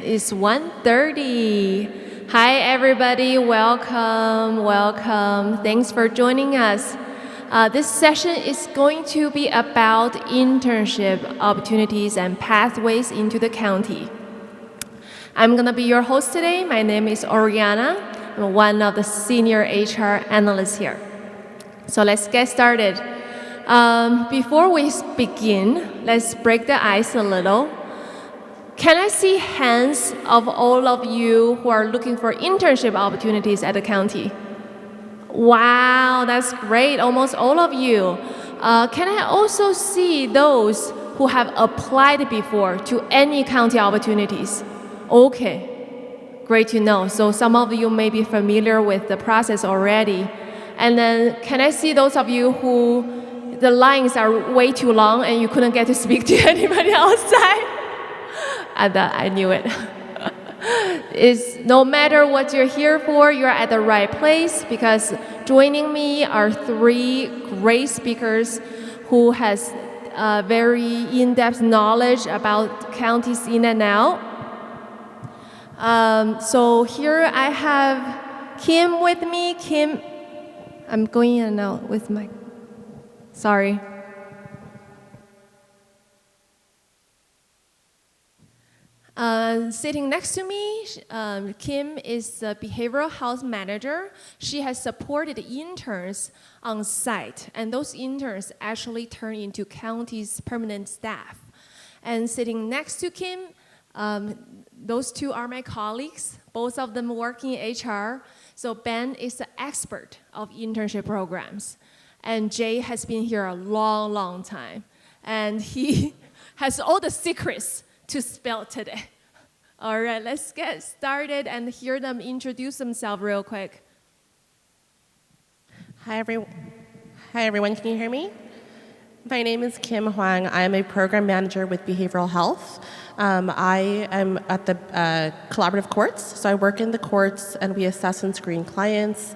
It's 1:30. Hi, everybody. Welcome. Thanks for joining us. This session is going to be about internship opportunities and pathways into the county. I'm going to be your host today. My name is Oriana. I'm one of the senior HR analysts here. So let's get started. Before we begin, let's break the ice a little. Can I see hands of all of you who are looking for internship opportunities at the county? Wow, that's great, almost all of you. Can I also see those who have applied before to any county opportunities? Okay, great to know. So some of you may be familiar with the process already. And then can I see those of you who the lines are way too long and you couldn't get to speak to anybody outside? I knew it. No matter what you're here for, you're at the right place, because joining me are three great speakers who has very in-depth knowledge about counties in and out. So here I have Kim with me. Kim, I'm going in and out with my, sorry. Sitting next to me, Kim is the behavioral health manager. She has supported interns on site, and those interns actually turn into county's permanent staff. And sitting next to Kim, those two are my colleagues, both of them work in HR. So Ben is the expert of internship programs, and Jay has been here a long time, and he has all the secrets to spill today. All right, let's get started and hear them introduce themselves real quick. Hi, everyone. Can you hear me? My name is Kim Hoang. I am a program manager with behavioral health. I am at the collaborative courts, so I work in the courts and we assess and screen clients.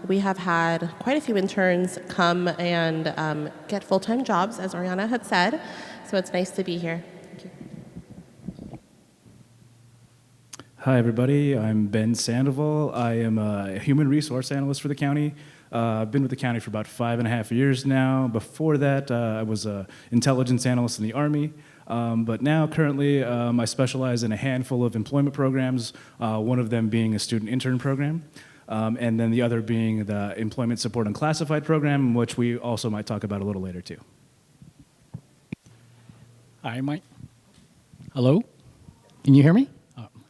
We have had quite a few interns come and get full-time jobs, as Oriana had said, so it's nice to be here. Hi, everybody. I'm Ben Sandoval. I am a human resource analyst for the county. I've been with the county for about 5.5 years now. Before that, I was an intelligence analyst in the Army. But now, currently, I specialize in a handful of employment programs, one of them being a student intern program, and then the other being the employment support and classified program, which we also might talk about a little later, too. Hi, Hello? Can you hear me?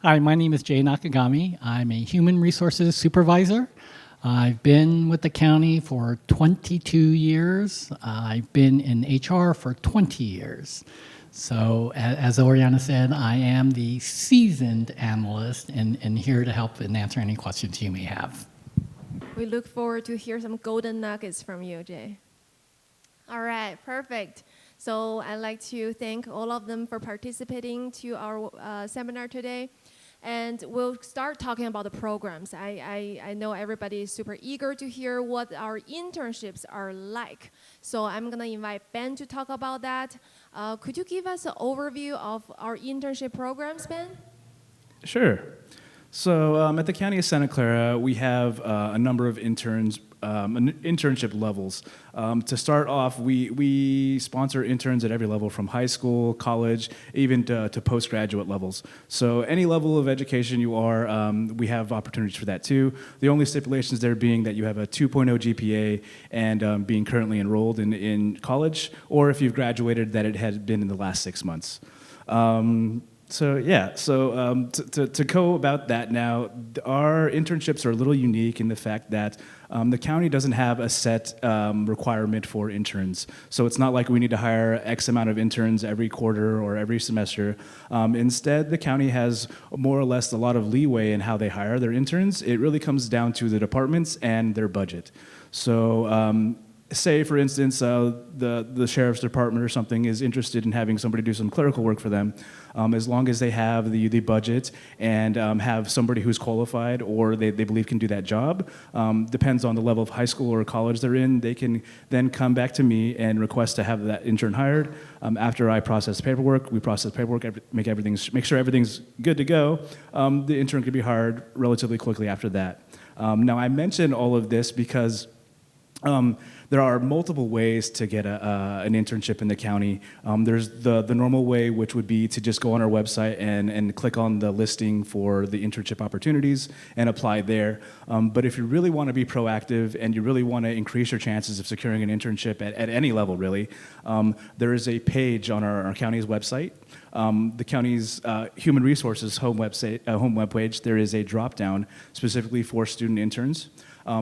Hi, my name is Jay Nakagami. I'm a human resources supervisor. I've been with the county for 22 years. I've been in HR for 20 years. So as Oriana said, I am the seasoned analyst and here to help and answer any questions you may have. We look forward to hear some golden nuggets from you, Jay. All right, perfect. So I'd like to thank all of them for participating to our seminar today. And we'll start talking about the programs. I know everybody is super eager to hear what our internships are like. So I'm going to invite Ben to talk about that. Could you give us an overview of our internship programs, Ben? Sure. So at the County of Santa Clara, we have a number of internship levels. To start off, we sponsor interns at every level, from high school, college, even to postgraduate levels. So any level of education you are, we have opportunities for that too. The only stipulations there being that you have a 2.0 GPA and being currently enrolled in college, or if you've graduated, that it had been in the last 6 months. To go about that now, our internships are a little unique in the fact that the county doesn't have a set requirement for interns. So it's not like we need to hire X amount of interns every quarter or every semester. Instead, the county has more or less a lot of leeway in how they hire their interns. It really comes down to the departments and their budget. So say, for instance, the sheriff's department or something is interested in having somebody do some clerical work for them, as long as they have the budget and have somebody who's qualified or they believe can do that job, depends on the level of high school or college they're in, they can then come back to me and request to have that intern hired. After I process paperwork, we process paperwork, make sure everything's good to go. The intern could be hired relatively quickly after that. Now, I mention all of this because there are multiple ways to get an internship in the county. There's the normal way, which would be to just go on our website and click on the listing for the internship opportunities and apply there. But if you really want to be proactive and you really want to increase your chances of securing an internship at any level, really, there is a page on our county's website. The county's human resources home webpage, there is a drop-down specifically for student interns.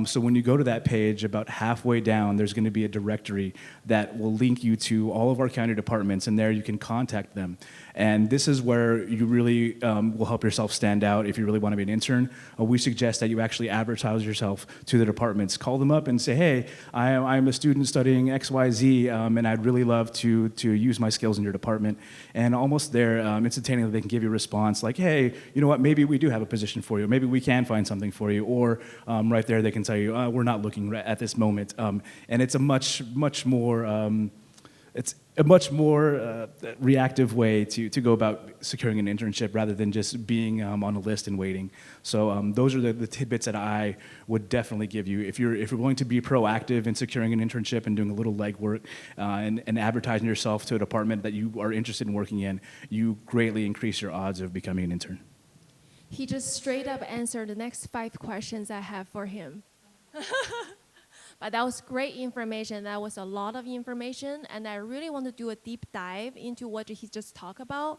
So when you go to that page, about halfway down, there's going to be a directory that will link you to all of our county departments, and there you can contact them. And this is where you really will help yourself stand out if you really want to be an intern. We suggest that you actually advertise yourself to the departments. Call them up and say, hey, I'm a student studying XYZ, and I'd really love to use my skills in your department. And almost there, instantaneously, they can give you a response like, hey, you know what, maybe we do have a position for you. Maybe we can find something for you. Or right there, they can tell you, we're not looking at this moment. And it's a much more reactive way to go about securing an internship rather than just being on a list and waiting. So those are the tidbits that I would definitely give you. If you're going to be proactive in securing an internship and doing a little legwork and advertising yourself to a department that you are interested in working in, you greatly increase your odds of becoming an intern. He just straight up answered the next 5 questions I have for him. But that was great information. That was a lot of information, and I really want to do a deep dive into what he just talked about,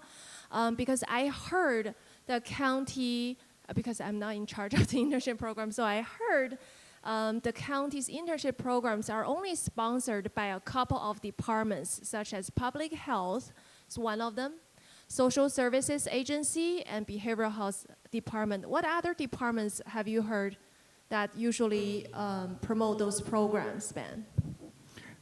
because I heard the county, because I'm not in charge of the internship program, so I heard the county's internship programs are only sponsored by a couple of departments, such as public health is one of them, social services agency, and behavioral health department. What other departments have you heard that usually promote those programs, Ben?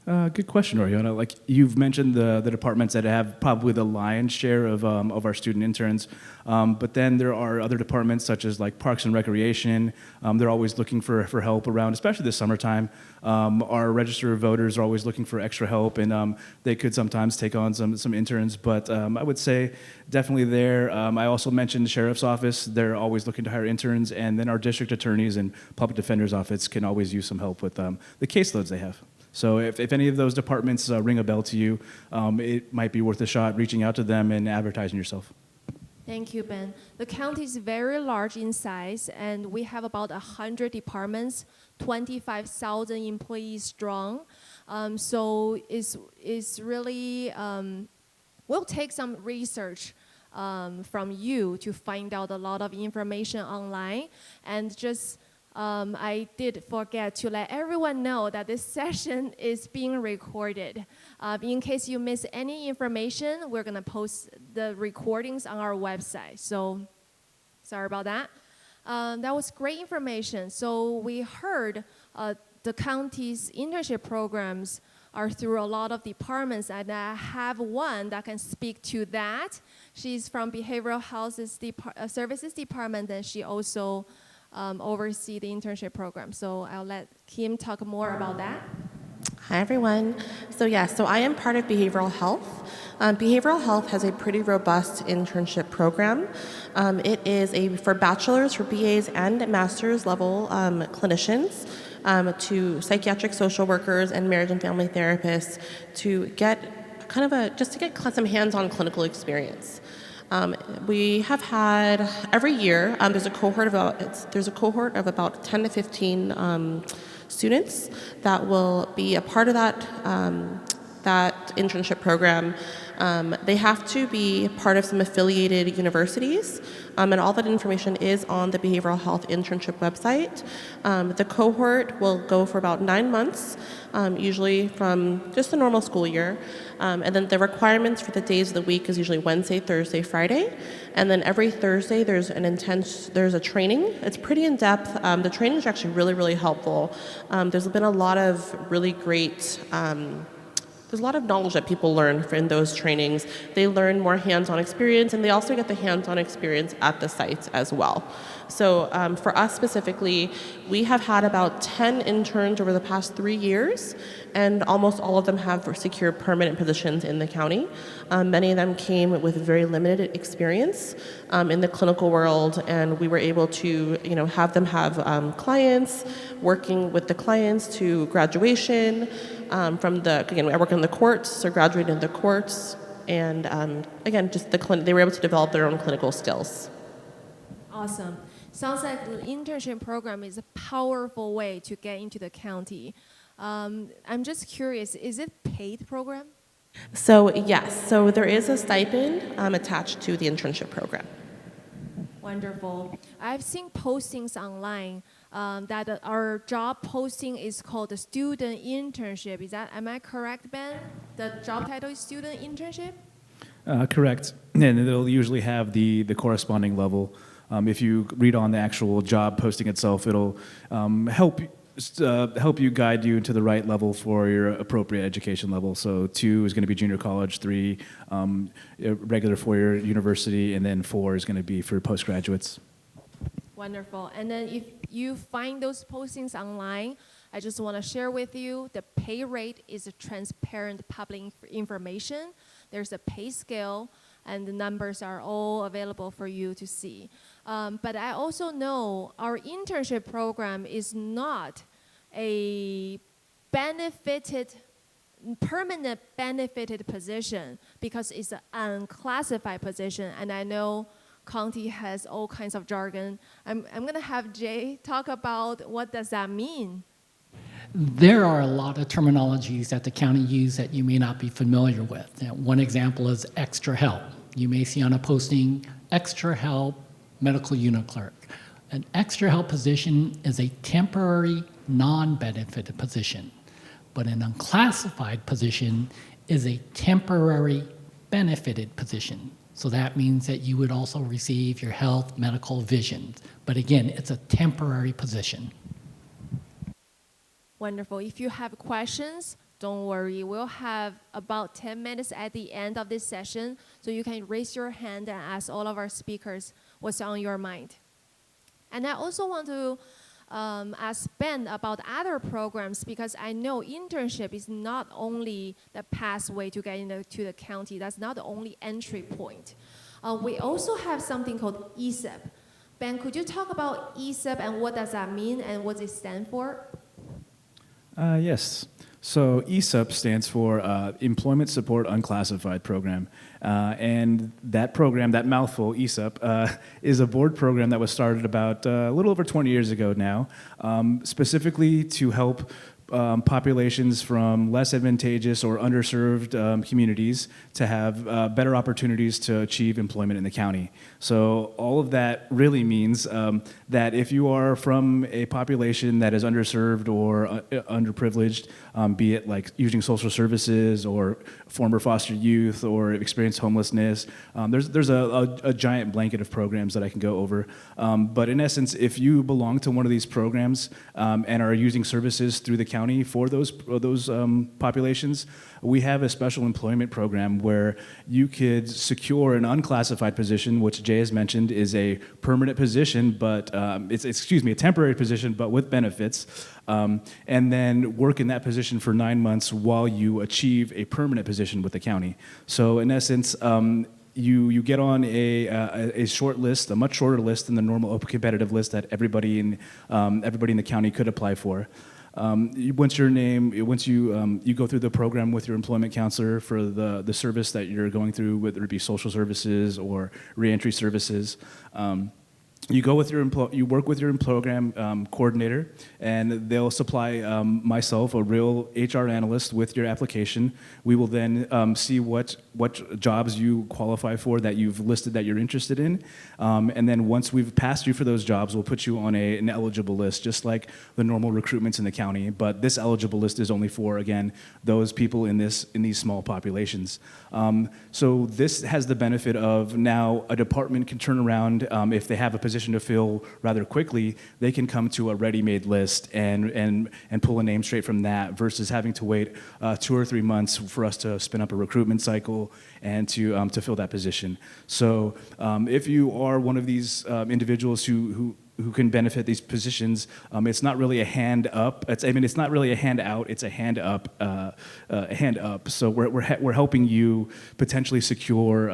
Good question, Oriana. Like you've mentioned the departments that have probably the lion's share of our student interns, but then there are other departments such as like Parks and Recreation. They're always looking for help around, especially this summertime. Our registered voters are always looking for extra help, and they could sometimes take on some interns. But I would say definitely there. I also mentioned the Sheriff's Office. They're always looking to hire interns, and then our district attorneys and public defender's office can always use some help with the caseloads they have. So if any of those departments ring a bell to you, it might be worth a shot reaching out to them and advertising yourself. Thank you, Ben. The county is very large in size, and we have about 100 departments, 25,000 employees strong. So it's really, we'll take some research from you to find out a lot of information online, and just I did forget to let everyone know that this session is being recorded. In case you miss any information, we're going to post the recordings on our website. So sorry about that. That was great information. So we heard the county's internship programs are through a lot of departments, and I have one that can speak to that. She's from Behavioral Health Services Department, and she also oversee the internship program. So I'll let Kim talk more about that. Hi, everyone. So I am part of behavioral health. Behavioral health has a pretty robust internship program. It is for bachelor's, for BAs, and master's level clinicians, to psychiatric social workers and marriage and family therapists to get some hands-on clinical experience. We have had every year. There's a cohort of about 10 to 15 students that will be a part of that internship program. They have to be part of some affiliated universities. And all that information is on the behavioral health internship website. The cohort will go for about 9 months, usually from just the normal school year. And then the requirements for the days of the week is usually Wednesday, Thursday, Friday. And then every Thursday there's a training. It's pretty in-depth. The training is actually really, really helpful. There's been a lot of really great there's a lot of knowledge that people learn in those trainings. They learn more hands-on experience, and they also get the hands-on experience at the sites as well. So for us specifically, we have had about 10 interns over the past 3 years, and almost all of them have secured permanent positions in the county. Many of them came with very limited experience in the clinical world, and we were able to have them have clients, working with the clients to graduation. Again, I work in the courts, so graduated in the courts, and again, just they were able to develop their own clinical skills. Awesome. Sounds like the internship program is a powerful way to get into the county. I'm just curious, is it paid program? So yes, so there is a stipend attached to the internship program. Wonderful. I've seen postings online that our job posting is called the student internship. Am I correct, Ben? The job title is student internship? Correct. And it'll usually have the corresponding level. If you read on the actual job posting itself, it'll help you guide you to the right level for your appropriate education level. So 2 is going to be junior college, 3 regular 4-year university, and then 4 is going to be for postgraduates. Wonderful. And then if you find those postings online, I just want to share with you the pay rate is a transparent public information. There's a pay scale, and the numbers are all available for you to see. But I also know our internship program is not a permanent benefited position because it's an unclassified position, and I know county has all kinds of jargon. I'm going to have Jay talk about what does that mean. There are a lot of terminologies that the county use that you may not be familiar with. One example is extra help. You may see on a posting, extra help medical unit clerk. An extra help position is a temporary non-benefited position, but an unclassified position is a temporary benefited position. So that means that you would also receive your health, medical, vision. But again, it's a temporary position. Wonderful. If you have questions, don't worry. We'll have about 10 minutes at the end of this session, so you can raise your hand and ask all of our speakers what's on your mind. And I also want to ask Ben about other programs, because I know internship is not only the pathway to get into the county. That's not the only entry point. We also have something called ESEP. Ben, could you talk about ESEP and what does that mean and what does it stand for? Yes. So ESUP stands for Employment Support Unclassified Program. And that program, that mouthful, ESUP, is a board program that was started about a little over 20 years ago now, specifically to help populations from less advantageous or underserved communities to have better opportunities to achieve employment in the county. So all of that really means that if you are from a population that is underserved or underprivileged, be it like using social services or former foster youth or experienced homelessness, there's a giant blanket of programs that I can go over. But in essence, if you belong to one of these programs and are using services through the county for those populations, we have a special employment program where you could secure an unclassified position, which Jay has mentioned is a permanent position, but a temporary position, but with benefits, and then work in that position for 9 months while you achieve a permanent position with the county. So in essence, you get on a short list, a much shorter list than the normal open competitive list that everybody in the county could apply for. Once you go through the program with your employment counselor for the service that you're going through, whether it be social services or reentry services, you go with you work with your program coordinator, and they'll supply myself, a real HR analyst, with your application. We will then see what jobs you qualify for that you've listed that you're interested in, and then once we've passed you for those jobs, we'll put you on an eligible list, just like the normal recruitments in the county. But this eligible list is only for, again, those people in these small populations. So this has the benefit of now a department can turn around if they have a position to fill rather quickly, they can come to a ready-made list and pull a name straight from that versus having to wait 2 or 3 months for us to spin up a recruitment cycle and to fill that position. So if you are one of these individuals who can benefit these positions, it's not really a hand up. It's not really a hand out. It's a hand up. Hand up. So we're helping you potentially secure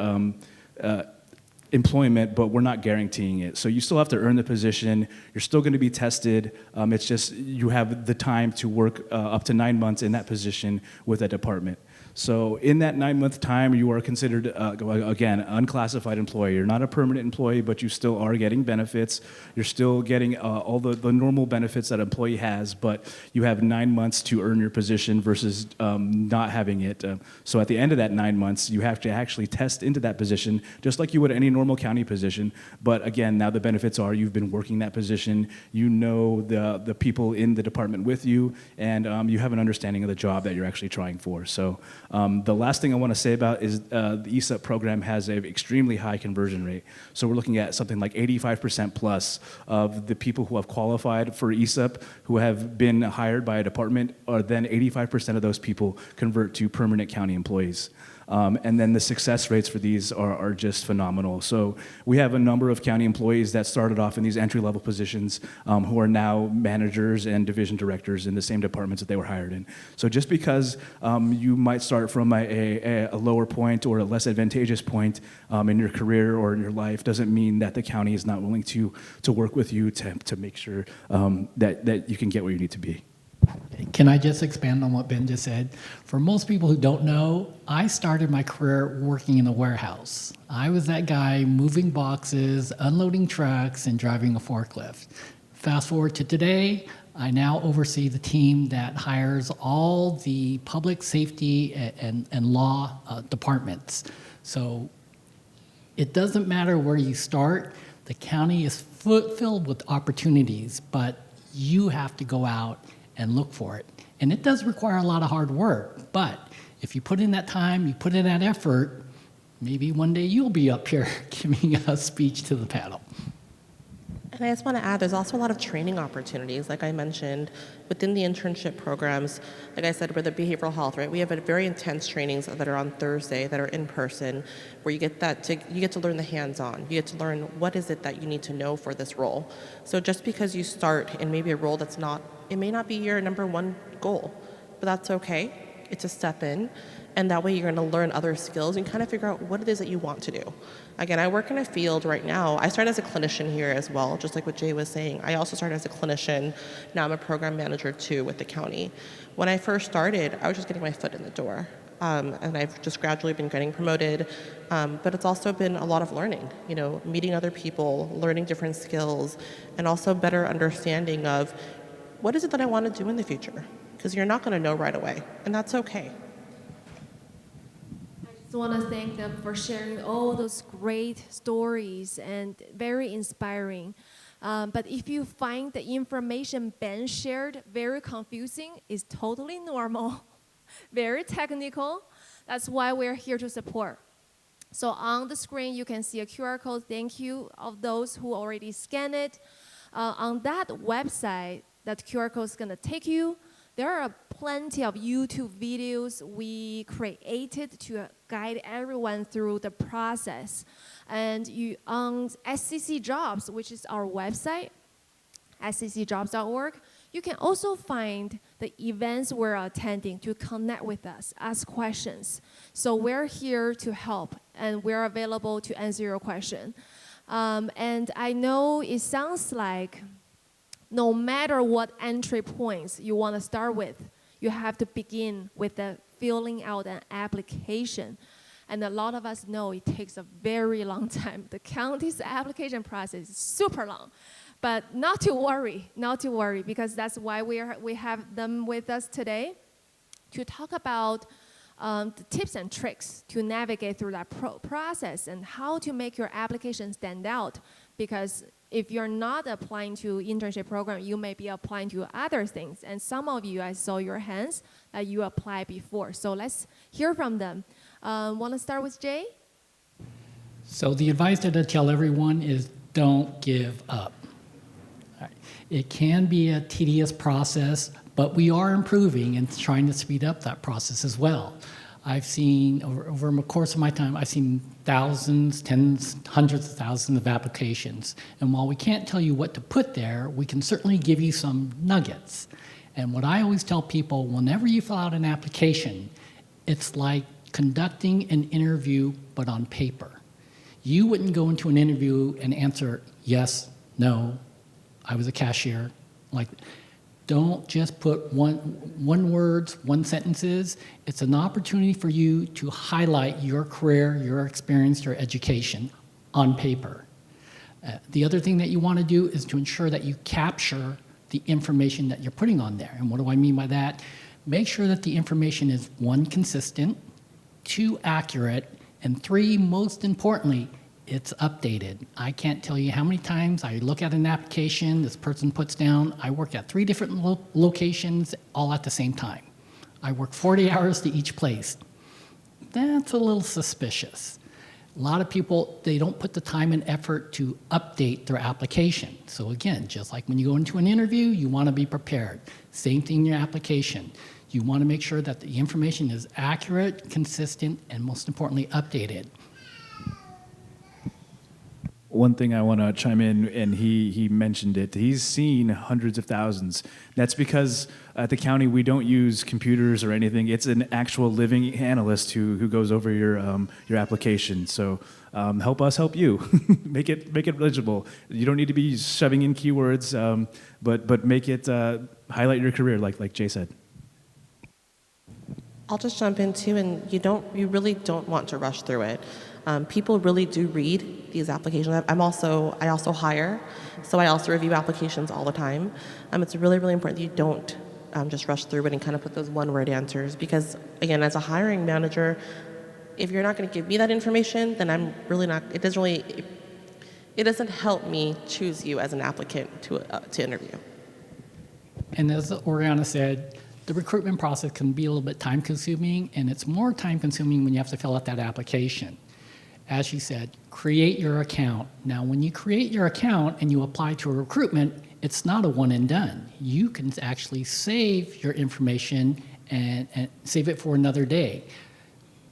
employment, but we're not guaranteeing it. So you still have to earn the position. You're still going to be tested. It's just you have the time to work up to 9 months in that position with a department. So in that 9-month time, you are considered, again, unclassified employee. You're not a permanent employee, but you still are getting benefits. You're still getting all the normal benefits that an employee has, but you have 9 months to earn your position versus not having it. So at the end of that 9 months, you have to actually test into that position, just like you would any normal county position. But again, now the benefits are you've been working that position, you know the people in the department with you, and you have an understanding of the job that you're actually trying for. So the last thing I want to say about is the ESUP program has an extremely high conversion rate. So we're looking at something like 85% plus of the people who have qualified for ESUP who have been hired by a department, or then 85% of those people convert to permanent county employees. And then the success rates for these are just phenomenal. So we have a number of county employees that started off in these entry-level positions who are now managers and division directors in the same departments that they were hired in. So just because you might start from a lower point or a less advantageous point in your career or in your life doesn't mean that the county is not willing to work with you to make sure that you can get where you need to be. Can I just expand on what Ben just said? For most people who don't know, I started my career working in a warehouse. I was that guy moving boxes, unloading trucks, and driving a forklift. Fast forward to today, I now oversee the team that hires all the public safety and law departments. So it doesn't matter where you start. The county is filled with opportunities, but you have to go out and look for it. And it does require a lot of hard work, but if you put in that time, you put in that effort, maybe one day you'll be up here giving a speech to the panel. And I just want to add, there's also a lot of training opportunities, like I mentioned, within the internship programs. Like I said, with the behavioral health, right? We have very intense trainings that are on Thursday, that are in person, where you get to learn the hands-on. You get to learn what is it that you need to know for this role. So just because you start in maybe a role it may not be your number one goal, but that's okay. It's a step in, and that way you're going to learn other skills and kind of figure out what it is that you want to do. Again, I work in a field right now. I started as a clinician here as well, just like what Jay was saying. I also started as a clinician. Now I'm a program manager too with the county. When I first started, I was just getting my foot in the door. And I've just gradually been getting promoted. But it's also been a lot of learning, meeting other people, learning different skills, and also better understanding of what is it that I want to do in the future? Because you're not going to know right away, and that's okay. I just want to thank them for sharing all those great stories and very inspiring. But if you find the information Ben shared very confusing, it's totally normal, very technical. That's why we're here to support. So on the screen, you can see a QR code. Thank you of those who already scanned it. On that website, that QR code is going to take you. There are plenty of YouTube videos we created to guide everyone through the process. And on SCC Jobs, which is our website, sccjobs.org, you can also find the events we're attending to connect with us, ask questions. So we're here to help, and we're available to answer your question. And I know it sounds like no matter what entry points you want to start with, you have to begin with the filling out an application. And a lot of us know it takes a very long time. The county's application process is super long. But not to worry, because that's why we have them with us today to talk about the tips and tricks to navigate through that process and how to make your application stand out. Because if you're not applying to internship program, you may be applying to other things. And some of you, I saw your hands that you applied before. So let's hear from them. Want to start with Jay? So the advice that I tell everyone is don't give up. It can be a tedious process, but we are improving and trying to speed up that process as well. I've seen, over the course of my time, I've seen thousands, tens, hundreds of thousands of applications. And while we can't tell you what to put there, we can certainly give you some nuggets. And what I always tell people, whenever you fill out an application, it's like conducting an interview, but on paper. You wouldn't go into an interview and answer yes, no, I was a cashier. Like, don't just put one words, one sentences. It's an opportunity for you to highlight your career, your experience, your education on paper. The other thing that you want to do is to ensure that you capture the information that you're putting on there. And what do I mean by that? Make sure that the information is 1, consistent, 2, accurate, and 3, most importantly, it's updated. I can't tell you how many times I look at an application, this person puts down, I work at 3 different locations all at the same time. I work 40 hours to each place. That's a little suspicious. A lot of people, they don't put the time and effort to update their application. So again, just like when you go into an interview, you want to be prepared. Same thing in your application. You want to make sure that the information is accurate, consistent, and most importantly, updated. One thing I want to chime in, and he mentioned it, he's seen hundreds of thousands. That's because at the county we don't use computers or anything. It's an actual living analyst who goes over your application. So help us help you. make it legible. You don't need to be shoving in keywords, but make it highlight your career, like Jay said. I'll just jump in too, and you really don't want to rush through it. People really do read these applications. I also hire, so I also review applications all the time. It's really, really important that you don't just rush through it and kind of put those one-word answers, because again, as a hiring manager, if you're not going to give me that information, then I'm really not. It doesn't help me choose you as an applicant to interview. And as Oriana said, the recruitment process can be a little bit time-consuming, and it's more time-consuming when you have to fill out that application. As she said, create your account. Now, when you create your account and you apply to a recruitment, it's not a one and done. You can actually save your information and save it for another day.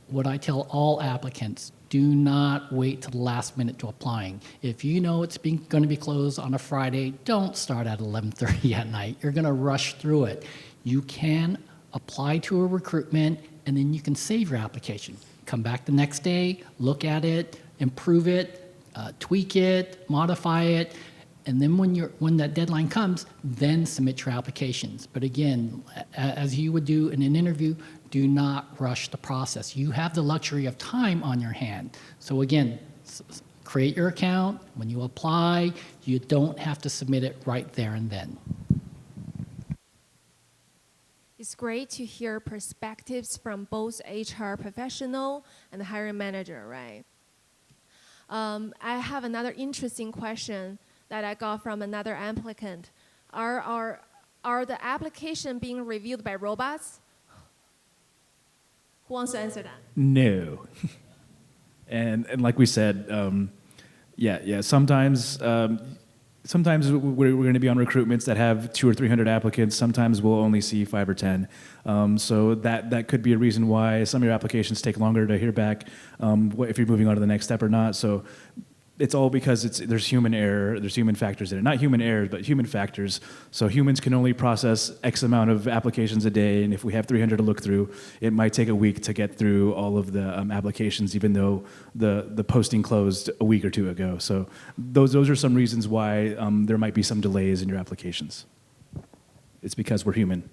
What I tell all applicants, do not wait till the last minute to applying. If you know it's going to be closed on a Friday, don't start at 11:30 at night. You're going to rush through it. You can apply to a recruitment, and then you can save your application. Come back the next day, look at it, improve it, tweak it, modify it, and then when that deadline comes, then submit your applications. But again, as you would do in an interview, do not rush the process. You have the luxury of time on your hand. So again, create your account. When you apply, you don't have to submit it right there and then. It's great to hear perspectives from both HR professional and the hiring manager, right? I have another interesting question that I got from another applicant. Are the application being reviewed by robots? Who wants to answer that? No. and like we said, sometimes we're going to be on recruitments that have 200 or 300 applicants. Sometimes we'll only see 5 or 10. So that could be a reason why some of your applications take longer to hear back if you're moving on to the next step or not. So it's all because there's human error, there's human factors in it. Not human errors, but human factors. So humans can only process X amount of applications a day, and if we have 300 to look through, it might take a week to get through all of the applications, even though the posting closed a week or 2 ago. So those are some reasons why there might be some delays in your applications. It's because we're human.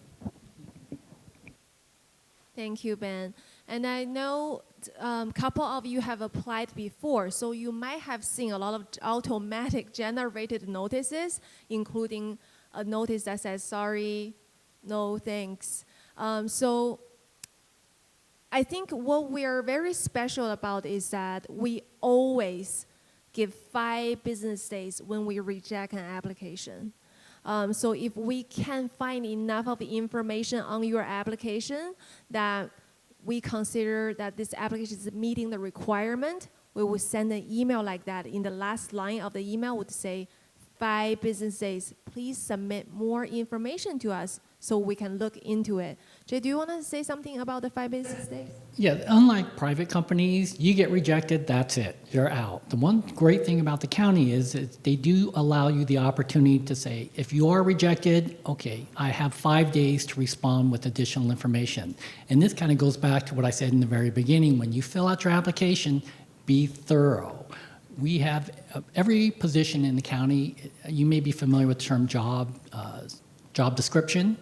Thank you, Ben. And I know a couple of you have applied before, so you might have seen a lot of automatic generated notices, including a notice that says, sorry, no thanks. So I think what we're very special about is that we always give 5 business days when we reject an application. So if we can find enough of information on your application that we consider that this application is meeting the requirement, we will send an email like that. In the last line of the email would say, 5 business days, please submit more information to us so we can look into it. Jay, do you want to say something about the 5 business days? Yeah, unlike private companies, you get rejected, that's it, you're out. The one great thing about the county is that they do allow you the opportunity to say, if you are rejected, okay, I have 5 days to respond with additional information. And this kind of goes back to what I said in the very beginning. When you fill out your application, be thorough. We have every position in the county, you may be familiar with the term job description.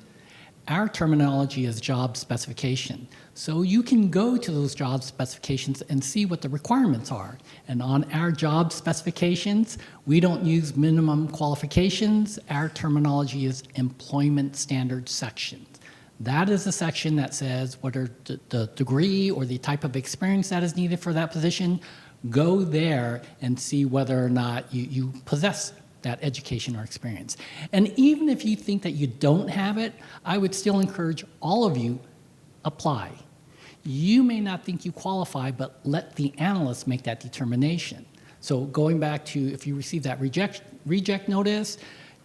Our terminology is job specification. So you can go to those job specifications and see what the requirements are. And on our job specifications, we don't use minimum qualifications. Our terminology is employment standards section. That is the section that says whether the degree or the type of experience that is needed for that position. Go there and see whether or not you possess that education or experience. And even if you think that you don't have it, I would still encourage all of you, apply. You may not think you qualify, but let the analyst make that determination. So going back to if you receive that reject notice,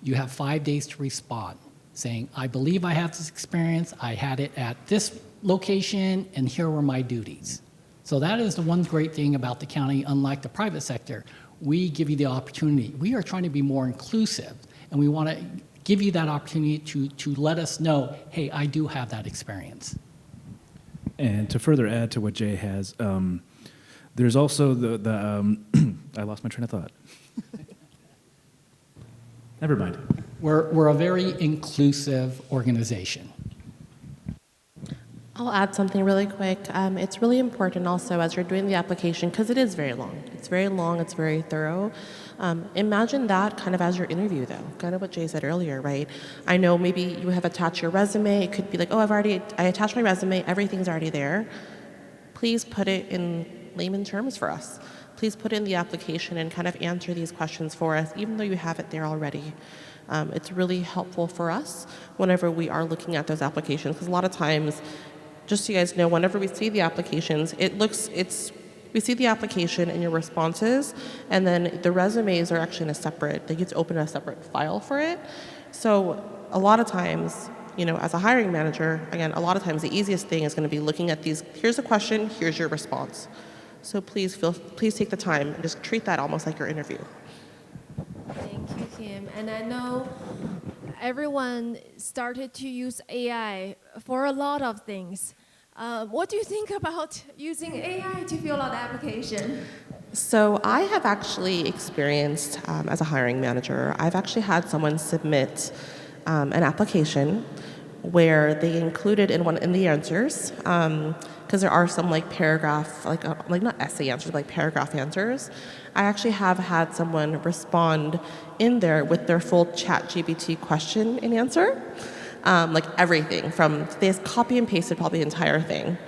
you have 5 days to respond, saying, I believe I have this experience, I had it at this location, and here were my duties. So that is the one great thing about the county, unlike the private sector. We give you the opportunity. We are trying to be more inclusive, and we want to give you that opportunity to let us know, hey, I do have that experience. And to further add to what Jay has, there's also the I lost my train of thought. Never mind. We're a very inclusive organization. I'll add something really quick. It's really important also as you're doing the application, because it is very long. It's very long, it's very thorough. Imagine that kind of as your interview though, kind of what Jay said earlier, right? I know maybe you have attached your resume. It could be like, oh, I attached my resume, everything's already there. Please put it in layman terms for us. Please put in the application and kind of answer these questions for us, even though you have it there already. It's really helpful for us whenever we are looking at those applications, because a lot of times, just so you guys know, whenever we see the applications, we see the application and your responses, and then the resumes are actually in a separate, they get to open a separate file for it. So a lot of times, as a hiring manager, again, a lot of times the easiest thing is going to be looking at these, here's a question, here's your response. So please take the time and just treat that almost like your interview. Thank you, Kim. And I know everyone started to use AI for a lot of things. What do you think about using AI to fill out the application? So I have actually experienced, as a hiring manager, I've actually had someone submit an application where they included in the answers, because there are some paragraph, not essay answers, but paragraph answers. I actually have had someone respond in there with their full ChatGPT question and answer. Everything from, they copy and pasted probably the entire thing.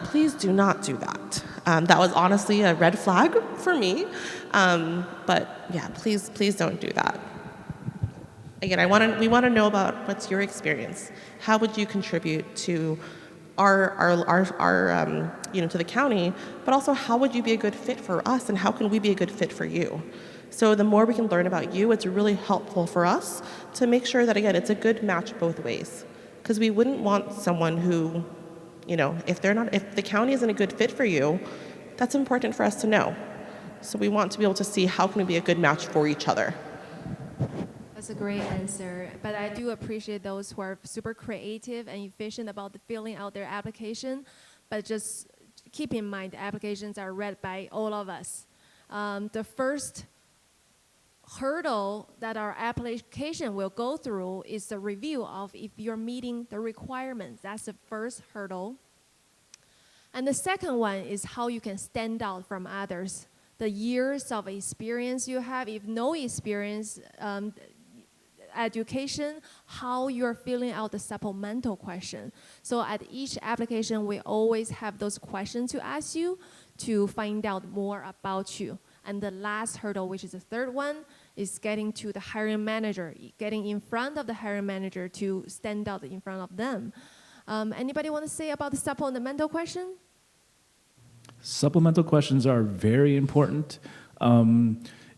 Please do not do that. That was honestly a red flag for me. But yeah, please don't do that. Again, we want to know about what's your experience. How would you contribute to our to the county, but also how would you be a good fit for us, and how can we be a good fit for you? So the more we can learn about you, it's really helpful for us to make sure that, again, it's a good match both ways. Because we wouldn't want someone who, if the county isn't a good fit for you, that's important for us to know. So we want to be able to see how can we be a good match for each other. That's a great answer. But I do appreciate those who are super creative and efficient about filling out their application. But just keep in mind, applications are read by all of us. The first hurdle that our application will go through is the review of if you're meeting the requirements. That's the first hurdle. And the second one is how you can stand out from others. The years of experience you have, if no experience, education, how you're filling out the supplemental question. So at each application, we always have those questions to ask you to find out more about you. And the last hurdle, which is the third one, is getting to the hiring manager, getting in front of the hiring manager to stand out in front of them. Anybody want to say about the supplemental question? Supplemental questions are very important.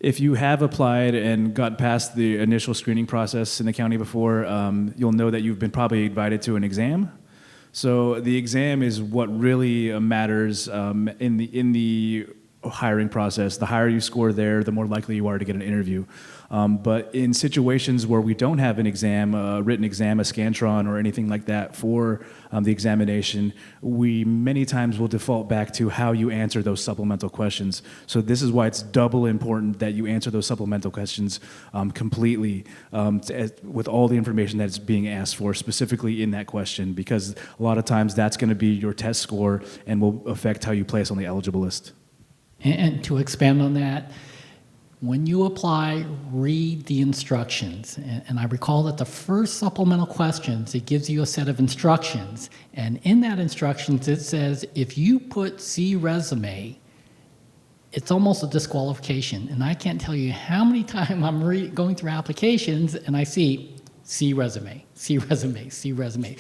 If you have applied and got past the initial screening process in the county before, you'll know that you've been probably invited to an exam. So the exam is what really matters in the hiring process. The higher you score there, the more likely you are to get an interview. But in situations where we don't have an exam, a written exam, a Scantron, or anything like that for the examination, we many times will default back to how you answer those supplemental questions. So this is why it's double important that you answer those supplemental questions completely with all the information that's being asked for specifically in that question, because a lot of times that's going to be your test score and will affect how you place on the eligible list. And to expand on that, when you apply, read the instructions. And I recall that the first supplemental questions, it gives you a set of instructions. And in that instructions, it says, if you put C resume, it's almost a disqualification. And I can't tell you how many times I'm going through applications and I see C resume, C resume, C resume.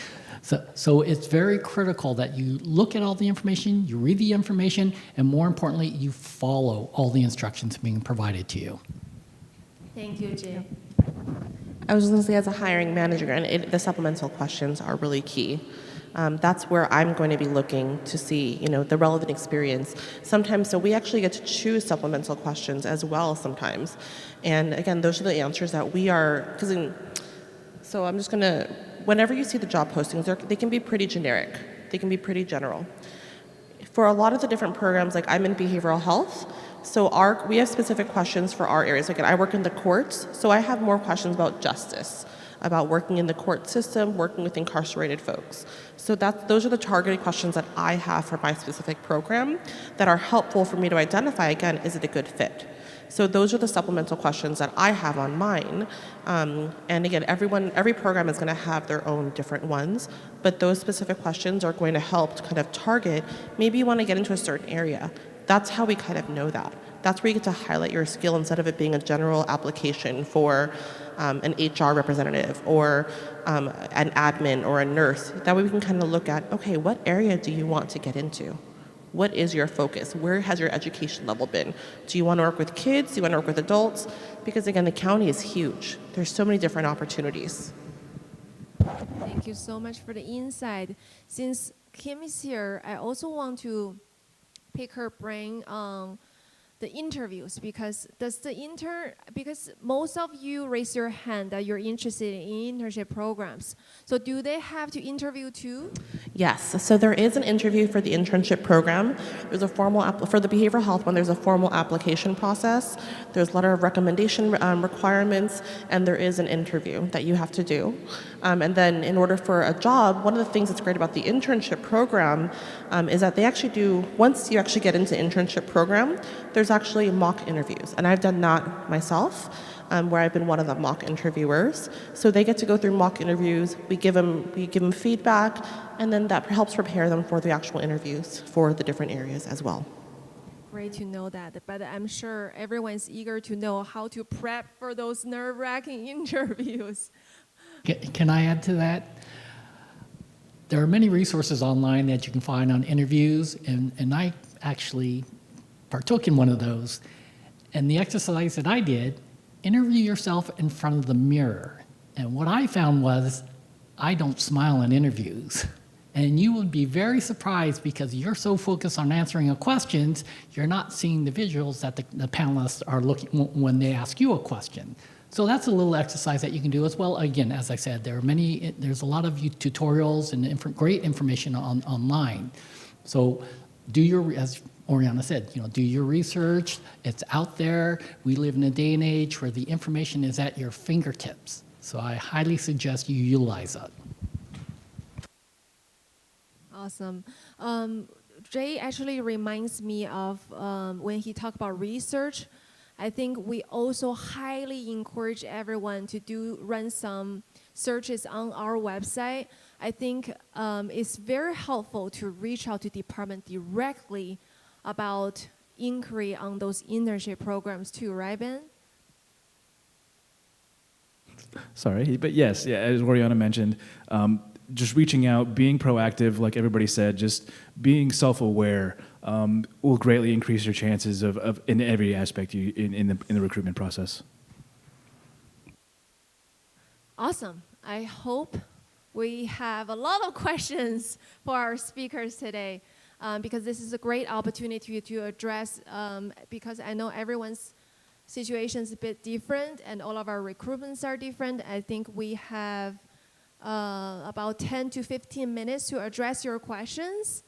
So it's very critical that you look at all the information, you read the information, and more importantly, you follow all the instructions being provided to you. Thank you, Jay. I was going to say, as a hiring manager, and the supplemental questions are really key. That's where I'm going to be looking to see, the relevant experience. Sometimes, so we actually get to choose supplemental questions as well sometimes. And again, those are the answers that we are, so I'm just going to, whenever you see the job postings, they can be pretty generic. They can be pretty general. For a lot of the different programs, like I'm in behavioral health, so we have specific questions for our areas. Again, I work in the courts, so I have more questions about justice, about working in the court system, working with incarcerated folks. So those are the targeted questions that I have for my specific program that are helpful for me to identify, again, is it a good fit? So those are the supplemental questions that I have on mine. And again, every program is going to have their own different ones, but those specific questions are going to help to kind of target, maybe you want to get into a certain area. That's how we kind of know that. That's where you get to highlight your skill instead of it being a general application for an HR representative or an admin or a nurse. That way we can kind of look at, okay, what area do you want to get into? What is your focus? Where has your education level been? Do you want to work with kids? Do you want to work with adults? Because again, the county is huge. There's so many different opportunities. Thank you so much for the insight. Since Kim is here, I also want to pick her brain on the interviews, because because most of you raise your hand that you're interested in internship programs. So do they have to interview too? Yes, so there is an interview for the internship program. There's a formal, for the behavioral health one, there's a formal application process. There's a letter of recommendation requirements, and there is an interview that you have to do. And then in order for a job, one of the things that's great about the internship program is that they actually do, once you actually get into internship program, there's actually mock interviews. And I've done that myself, where I've been one of the mock interviewers. So they get to go through mock interviews, we give them feedback, and then that helps prepare them for the actual interviews for the different areas as well. Great to know that, but I'm sure everyone's eager to know how to prep for those nerve-wracking interviews. Can I add to that? There are many resources online that you can find on interviews, and I actually partook in one of those. And the exercise that I did, interview yourself in front of the mirror. And what I found was, I don't smile in interviews. And you would be very surprised because you're so focused on answering a questions, you're not seeing the visuals that the panelists are looking when they ask you a question. So that's a little exercise that you can do as well. Again, as I said, there's a lot of tutorials and great information online. So as Oriana said, do your research. It's out there. We live in a day and age where the information is at your fingertips. So I highly suggest you utilize that. Awesome. Jay actually reminds me of when he talked about research. I think we also highly encourage everyone to run some searches on our website. I think it's very helpful to reach out to department directly about inquiry on those internship programs too, right, Ben? Sorry, but yes, yeah, as Oriana mentioned, just reaching out, being proactive, like everybody said, just being self-aware will greatly increase your chances of in every aspect in the recruitment process. Awesome. I hope we have a lot of questions for our speakers today because this is a great opportunity to address because I know everyone's situation is a bit different and all of our recruitments are different. I think we have about 10 to 15 minutes to address your questions.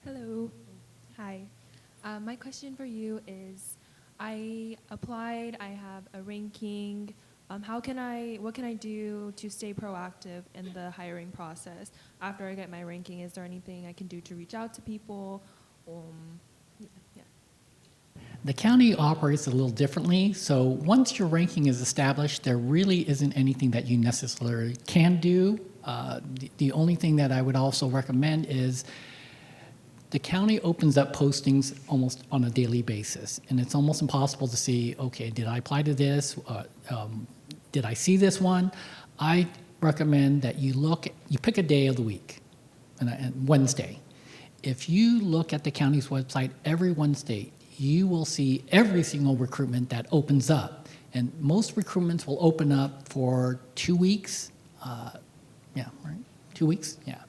Hello. Hi. My question for you is, I applied, I have a ranking. What can I do to stay proactive in the hiring process? After I get my ranking, is there anything I can do to reach out to people? Yeah. The county operates a little differently, so once your ranking is established, there really isn't anything that you necessarily can do. The only thing that I would also recommend is the county opens up postings almost on a daily basis, and it's almost impossible to see, okay, did I apply to this? Did I see this one? I recommend that you pick a day of the week, and Wednesday. If you look at the county's website every Wednesday, you will see every single recruitment that opens up. And most recruitments will open up for 2 weeks. 2 weeks, yeah.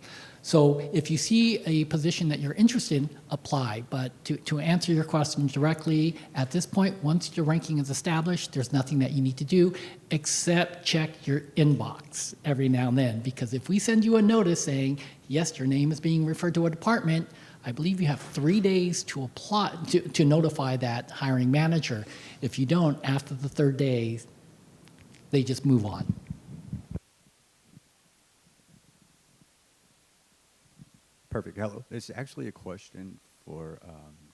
So if you see a position that you're interested in, apply. But to answer your question directly, at this point, once your ranking is established, there's nothing that you need to do except check your inbox every now and then. Because if we send you a notice saying, yes, your name is being referred to a department, I believe you have 3 days to apply to notify that hiring manager. If you don't, after the third day, they just move on. Perfect. Hello. It's actually a question for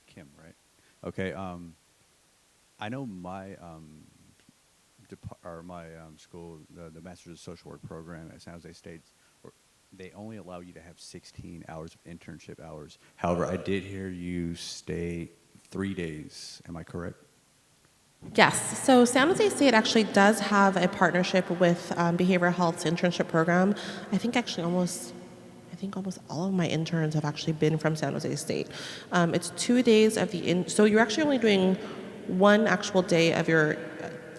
Kim, right? Okay. I know my school, the Master's of Social Work program at San Jose State, they only allow you to have 16 hours of internship hours. However, I did hear you stay 3 days. Am I correct? Yes. So San Jose State actually does have a partnership with Behavioral Health's internship program. I think almost all of my interns have actually been from San Jose State. It's 2 days of so you're actually only doing one actual day of you're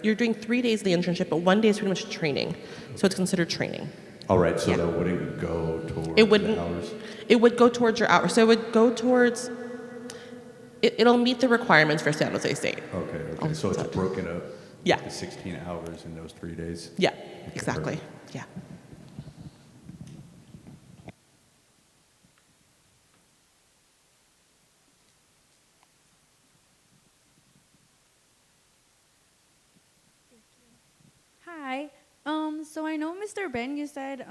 doing 3 days of the internship, but 1 day is pretty much training. So it's considered training. All right, so Yeah. that wouldn't go towards the hours? It would go towards your hours. So it would go towards, it'll meet the requirements for San Jose State. Okay. So it's broken up? Yeah. The 16 hours in those 3 days? Yeah, Okay, exactly. perfect. Yeah. Hi. So I know, Mr. Ben, you said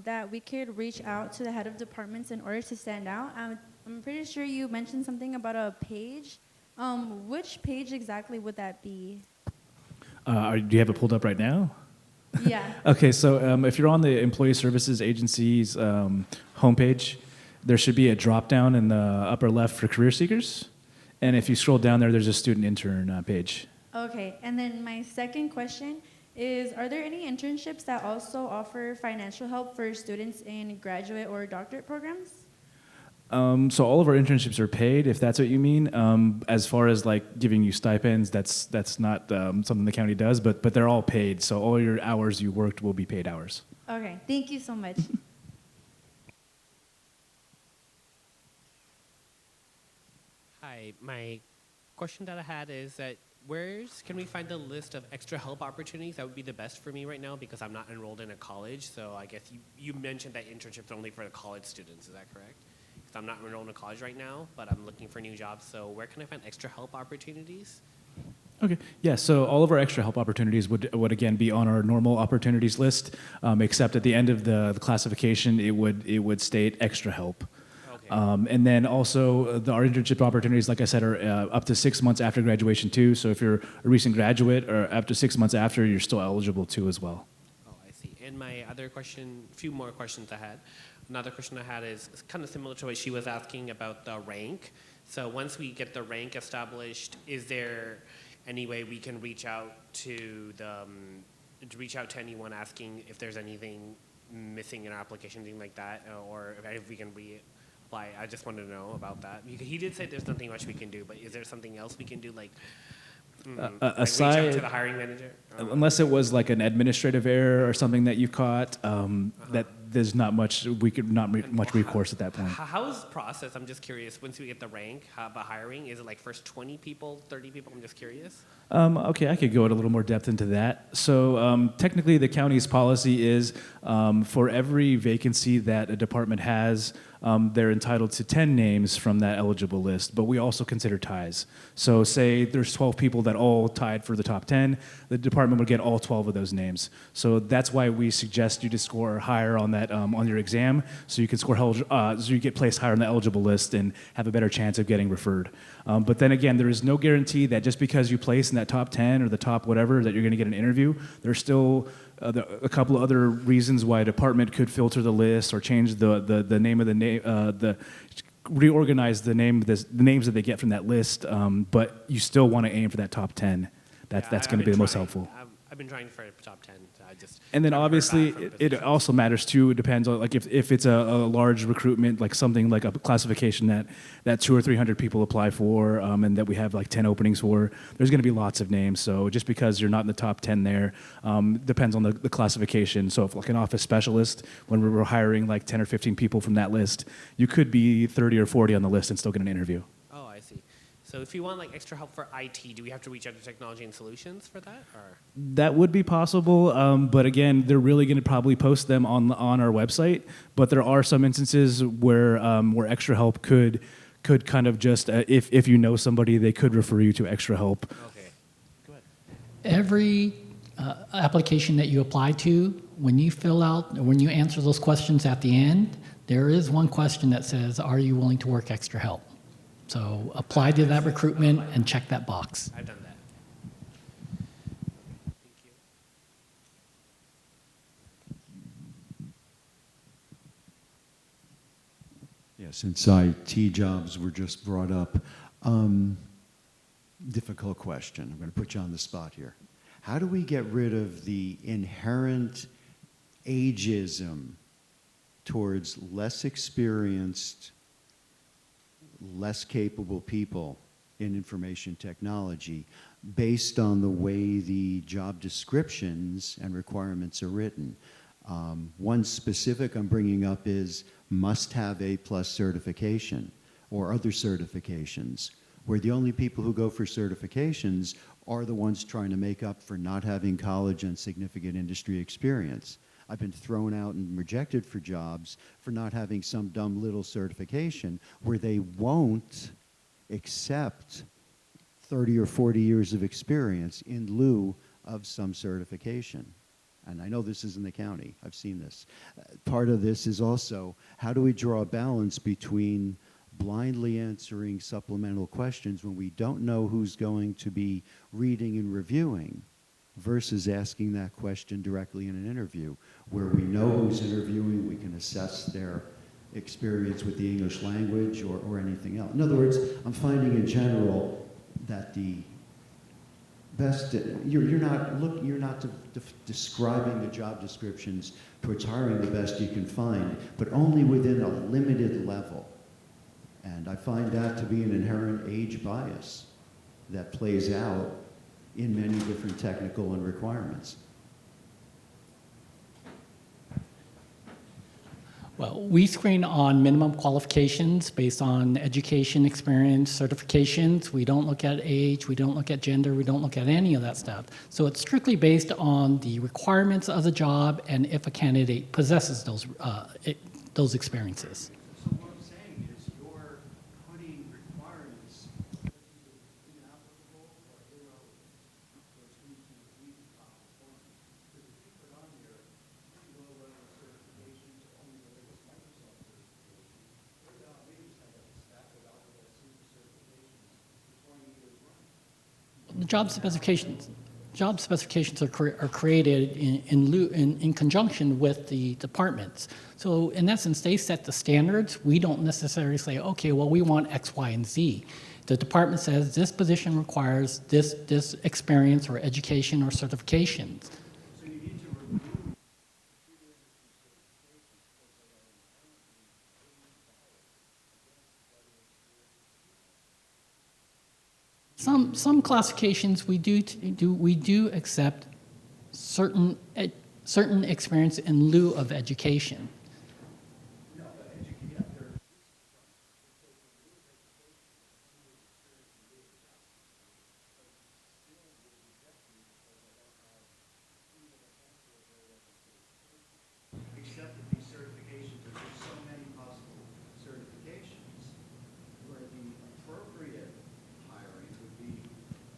that we could reach out to the head of departments in order to stand out. I'm pretty sure you mentioned something about a page. Which page exactly would that be? Do you have it pulled up right now? Yeah. Okay, so if you're on the Employee Services Agency's homepage, there should be a drop-down in the upper left for career seekers. And if you scroll down there, there's a student intern page. Okay. And then my second question is, are there any internships that also offer financial help for students in graduate or doctorate programs? So all of our internships are paid, if that's what you mean. As far as like giving you stipends, that's not something the county does, but they're all paid. So all your hours you worked will be paid hours. Okay. Thank you so much. Hi, my question that I had is that can we find the list of extra help opportunities that would be the best for me right now, because I'm not enrolled in a college? So I guess you mentioned that internships are only for the college students. Is that correct? Because I'm not enrolled in a college right now, but I'm looking for new jobs. So where can I find extra help opportunities? Okay, yeah, so all of our extra help opportunities would again be on our normal opportunities list, except at the end of the classification, it would state extra help. Okay. And then also our internship opportunities, like I said, are up to 6 months after graduation too. So if you're a recent graduate or after 6 months after, you're still eligible too as well. Oh, I see. And my other question, a few more questions I had. Another question I had is kind of similar to what she was asking about the rank. So once we get the rank established, is there any way we can reach out to anyone asking if there's anything missing in our application, anything like that, or if we can reapply? I just wanted to know about that. He did say there's nothing much we can do, but is there something else we can do, like reach out to the hiring manager? Unless it was like an administrative error or something that you caught, that there's not much, we could not much recourse at that point. How is the process? I'm just curious. Once we get the rank, how about hiring? Is it like first 20 people, 30 people? I'm just curious. Okay, I could go in a little more depth into that. So technically the county's policy is for every vacancy that a department has, they're entitled to 10 names from that eligible list, but we also consider ties. So say there's 12 people that all tied for the top 10, the department would get all 12 of those names. So that's why we suggest you to score higher on that on your exam, so you can score so you get placed higher on the eligible list and have a better chance of getting referred. But then again, there is no guarantee that just because you place in that top 10 or the top whatever that you're going to get an interview. There's still a couple of other reasons why a department could filter the list or change the name of the name, reorganize the names that they get from that list. But you still want to aim for that top 10. That's going to be the most helpful. I've been trying for top 10. And then obviously it also matters too. It depends on, like, if it's a large recruitment, like something like a classification that 200 or 300 people apply for, and that we have like 10 openings for, there's going to be lots of names. So just because you're not in the top 10 there, depends on the classification. So if like an office specialist, when we were hiring like 10 or 15 people from that list, you could be 30 or 40 on the list and still get an interview. Oh, I see. So if you want like extra help for IT, do we have to reach out to Technology and Solutions for that? Or? That would be possible, but again, they're really going to probably post them on our website. But there are some instances where extra help could kind of just if you know somebody, they could refer you to extra help. Okay, go ahead. Every application that you apply to, when you answer those questions at the end, there is one question that says, "Are you willing to work extra help?" So apply to that recruitment and check that box. I've done that. Thank you. Yeah, since IT jobs were just brought up, difficult question. I'm going to put you on the spot here. How do we get rid of the inherent ageism towards less experienced, less capable people in information technology based on the way the job descriptions and requirements are written? One specific I'm bringing up is must have A+ certification or other certifications, where the only people who go for certifications are the ones trying to make up for not having college and significant industry experience. I've been thrown out and rejected for jobs for not having some dumb little certification where they won't accept 30 or 40 years of experience in lieu of some certification. And I know this is in the county. I've seen this. Part of this is also, how do we draw a balance between blindly answering supplemental questions when we don't know who's going to be reading and reviewing versus asking that question directly in an interview where we know who's interviewing, we can assess their experience with the English language or anything else. In other words, I'm finding in general that the best, you're not describing the job descriptions towards hiring the best you can find, but only within a limited level. And I find that to be an inherent age bias that plays out in many different technical and requirements. Well, we screen on minimum qualifications based on education, experience, certifications. We don't look at age, we don't look at gender, we don't look at any of that stuff. So it's strictly based on the requirements of the job and if a candidate possesses those experiences. So what I'm saying is you're putting requirements that are either inapplicable or irrelevant towards who can complete the top performance. Because if you put on here pretty low level certifications or only the latest Microsoft certification, they're not we just have a stack of alphabet super certifications for 20 years running. The job specifications are created in conjunction with the departments. So in essence, they set the standards. We don't necessarily say, okay, well, we want X, Y, and Z. The department says this position requires this experience or education or certifications. So you need to remove Some classifications we do accept certain experience in lieu of education. except that these certifications are just so many possible certifications where the appropriate hiring would be,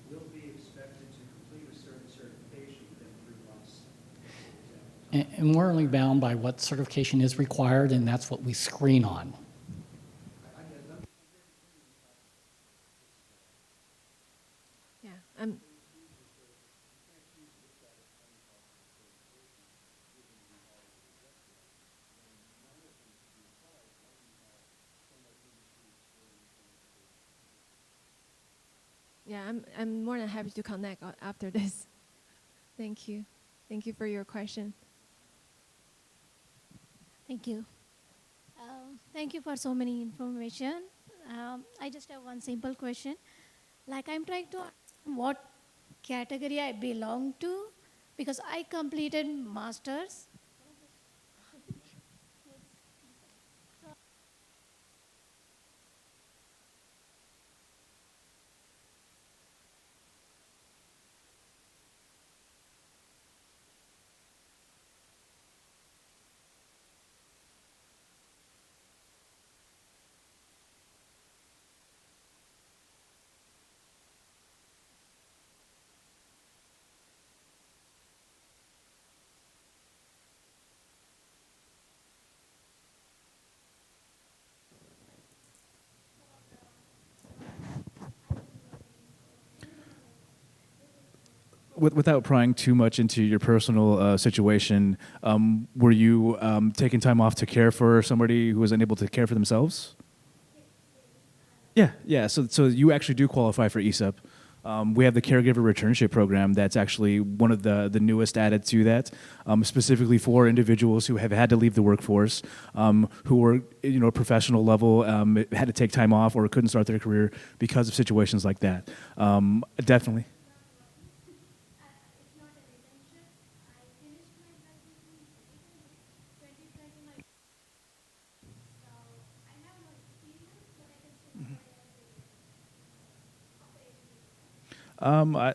will be expected to complete a certain certification within 3 months. And we're only bound by what certification is required, and that's what we screen on. Yeah, I'm more than happy to connect after this. Thank you. Thank you for your question. Thank you. Thank you for so many information. I just have one simple question. Like I'm trying to understand what category I belong to because I completed masters. Without prying too much into your personal situation, were you taking time off to care for somebody who was unable to care for themselves? Yeah. So you actually do qualify for ESEP. We have the caregiver returnship program that's actually one of the newest added to that, specifically for individuals who have had to leave the workforce, who were professional level, had to take time off or couldn't start their career because of situations like that. Definitely.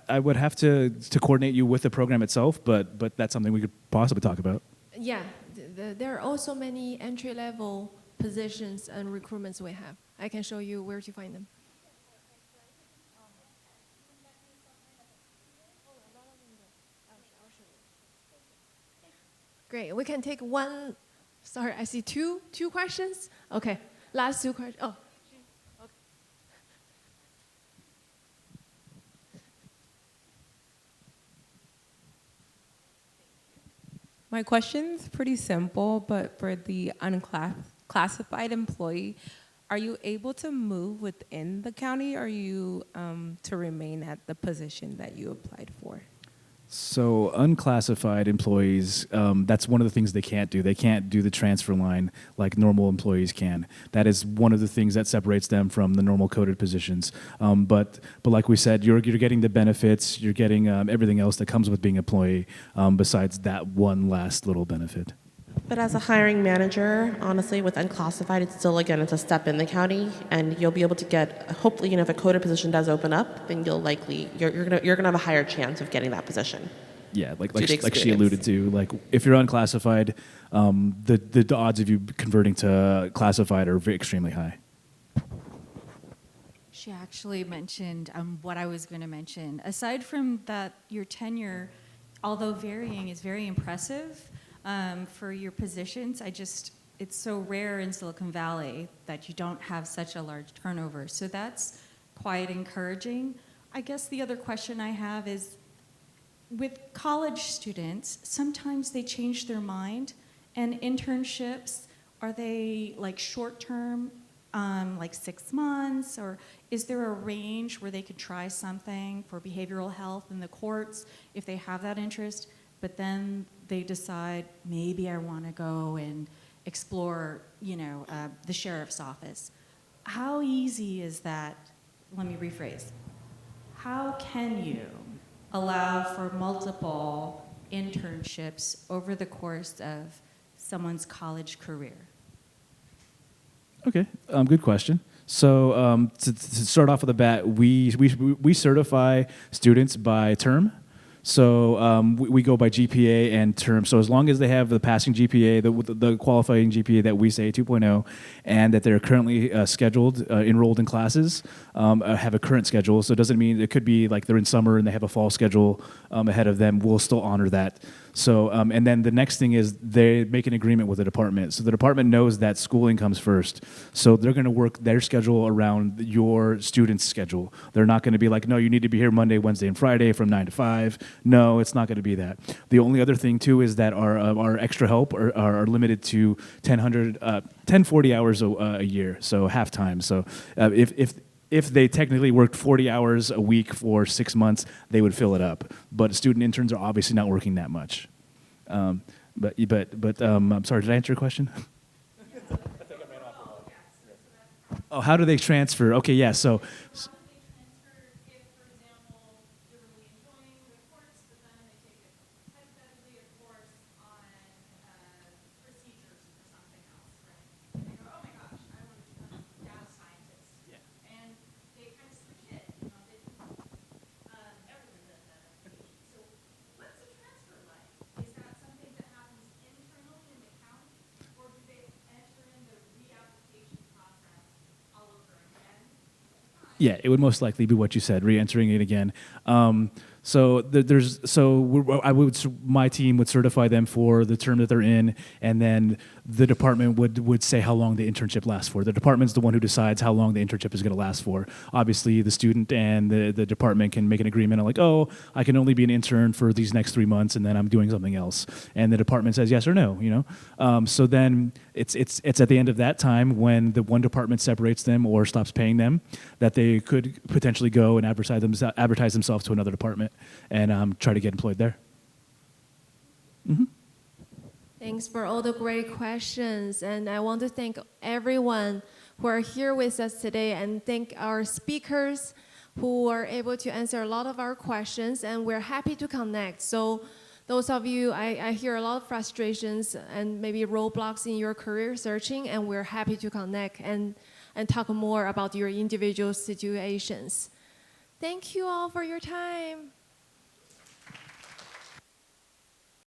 I would have to coordinate you with the program itself, but that's something we could possibly talk about. Yeah, there are also many entry-level positions and recruitments we have. I can show you where to find them. Great, we can take one. Sorry, I see two questions. Okay, last two questions. Oh. My question's pretty simple, but for the unclassified employee, are you able to move within the county, or are you to remain at the position that you applied for? So unclassified employees, that's one of the things they can't do. They can't do the transfer line like normal employees can. That is one of the things that separates them from the normal coded positions. But like we said, you're getting the benefits, you're getting everything else that comes with being an employee, besides that one last little benefit. But as a hiring manager, honestly, with unclassified, it's still, again, it's a step in the county, and you'll be able to get, hopefully, if a quota position does open up, then you're gonna have a higher chance of getting that position. Yeah, like Due to she experience. alluded to, like if you're unclassified, the odds of you converting to classified are extremely high. She actually mentioned what I was going to mention. Aside from that, your tenure, although varying, is very impressive for your positions. It's so rare in Silicon Valley that you don't have such a large turnover. So that's quite encouraging. I guess the other question I have is, with college students, sometimes they change their mind, and internships, are they like short-term, like 6 months, or is there a range where they could try something for behavioral health in the courts if they have that interest, but then they decide, maybe I want to go and explore, the sheriff's office? How easy is that? Let me rephrase. How can you allow for multiple internships over the course of someone's college career? Okay, good question. So to start off with the bat, we certify students by term. So we go by GPA and term. So as long as they have the passing GPA, the qualifying GPA that we say 2.0, and that they're currently scheduled, enrolled in classes, have a current schedule. So it doesn't mean, it could be like they're in summer and they have a fall schedule ahead of them. We'll still honor that. So and then the next thing is they make an agreement with the department. So the department knows that schooling comes first. So they're going to work their schedule around your student's schedule. They're not going to be like, no, you need to be here Monday, Wednesday, and Friday from 9 to 5. No, it's not going to be that. The only other thing too is that our extra help are limited to 1040 hours a year, so half time. So if they technically worked 40 hours a week for 6 months, they would fill it up. But student interns are obviously not working that much. But I'm sorry, did I answer your question? Oh, how do they transfer? Okay, yeah, so. Yeah, it would most likely be what you said, re-entering it again. My team would certify them for the term that they're in, and then the department would say how long the internship lasts for. The department's the one who decides how long the internship is going to last for. Obviously, the student and the department can make an agreement on like, oh, I can only be an intern for these next 3 months, and then I'm doing something else. And the department says yes or no, So then it's at the end of that time when the one department separates them or stops paying them that they could potentially go and advertise themselves to another department and try to get employed there. Mm-hmm. Thanks for all the great questions. And I want to thank everyone who are here with us today, and thank our speakers who are able to answer a lot of our questions, and we're happy to connect. So those of you, I hear a lot of frustrations and maybe roadblocks in your career searching, and we're happy to connect and talk more about your individual situations. Thank you all for your time.